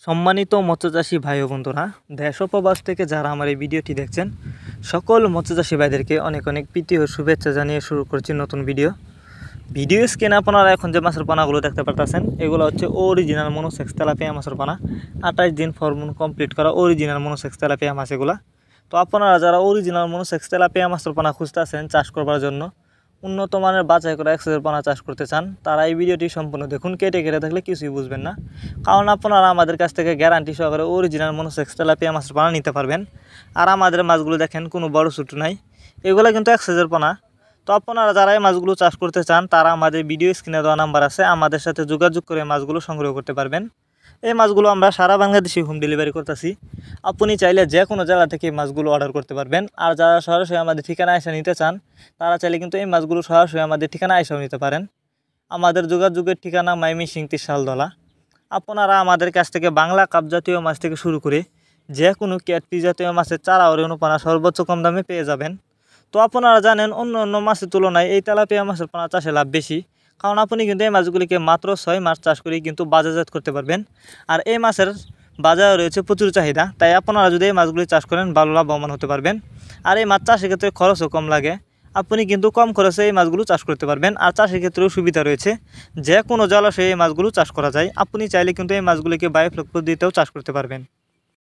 সম্মানিত মৎস্যচাষী ভাই ও বন্ধুরা, দেশ ও প্রবাস থেকে যারা আমার এই ভিডিওটি দেখছেন সকল মৎস্যচাষী ভাইদেরকে অনেক অনেক প্রীতি ও শুভেচ্ছা জানিয়ে শুরু করছি নতুন ভিডিও স্ক্রিনে আপনারা এখন যে মাছের পানাগুলো দেখতে পারতেছেন এগুলো হচ্ছে অরিজিনাল মনোসেক্স তেলাপিয়া মাছের পানা। 28 দিন ফর্মুন কমপ্লিট করা অরিজিনাল মনোসেক্স তেলাপিয়া মাছ এগুলা। তো আপনারা যারা অরিজিনাল মনোসেক্স তেলাপিয়া মাছের পানা খুঁজতেছেন চাষ করবার জন্য, উন্নত মানের বাছাই করা এক্সেসের পানা চাষ করতে চান, তারা এই ভিডিওটি সম্পূর্ণ দেখুন। কেটে থাকলে কিছুই বুঝবেন না, কারণ আপনারা আমাদের কাছ থেকে গ্যারান্টি সহকারে অরিজিনাল মনোসেক্স তেলাপিয়া মাছের পানা নিতে পারবেন। আর আমাদের মাছগুলো দেখেন কোনো বড় ছোটো নাই, এগুলো কিন্তু এক্সেসের পানা। তো আপনারা যারা এই মাছগুলো চাষ করতে চান তারা আমাদের ভিডিও স্ক্রিনে দেওয়া নাম্বার আছে, আমাদের সাথে যোগাযোগ করে মাছগুলো সংগ্রহ করতে পারবেন। এই মাছগুলো আমরা সারা বাংলাদেশে হোম ডেলিভারি করতেছি। আপনি চাইলে যে কোনো জায়গা থেকে এই মাছগুলো অর্ডার করতে পারবেন। আর যারা সরাসরি আমাদের ঠিকানা এসে নিতে চান তারা চাইলে কিন্তু এই মাছগুলো সরাসরি আমাদের ঠিকানা এসেও নিতে পারেন। আমাদের যোগাযোগের ঠিকানা ময়মনসিং শালদলা। আপনারা আমাদের কাছ থেকে বাংলা কাপ জাতীয় মাছ থেকে শুরু করে যে কোনো ক্যাটফিশ জাতীয় মাছের চারা ও রেণুপানা সর্বোচ্চ কম দামে পেয়ে যাবেন। তো আপনারা জানেন অন্য অন্য মাছের তুলনায় এই তেলাপিয়া মাছের পানা চাষে লাভ বেশি, কারণ আপনি কিন্তু এই মাছগুলিকে মাত্র 6 মাস চাষ করেই কিন্তু বাজারজাত করতে পারবেন। আর এই মাছের বাজারে রয়েছে প্রচুর চাহিদা, তাই আপনারা যদি এই মাছগুলি চাষ করেন ভালো লাভবান হতে পারবেন। আর এই মাছ চাষের ক্ষেত্রে খরচও কম লাগে, আপনি কিন্তু কম খরচে এই মাছগুলো চাষ করতে পারবেন। আর চাষের ক্ষেত্রেও সুবিধা রয়েছে, যে কোনো জলাশয়ে এই মাছগুলো চাষ করা যায়। আপনি চাইলে কিন্তু এই মাছগুলিকে বায়োফ্লক পদ্ধতিতেও চাষ করতে পারবেন।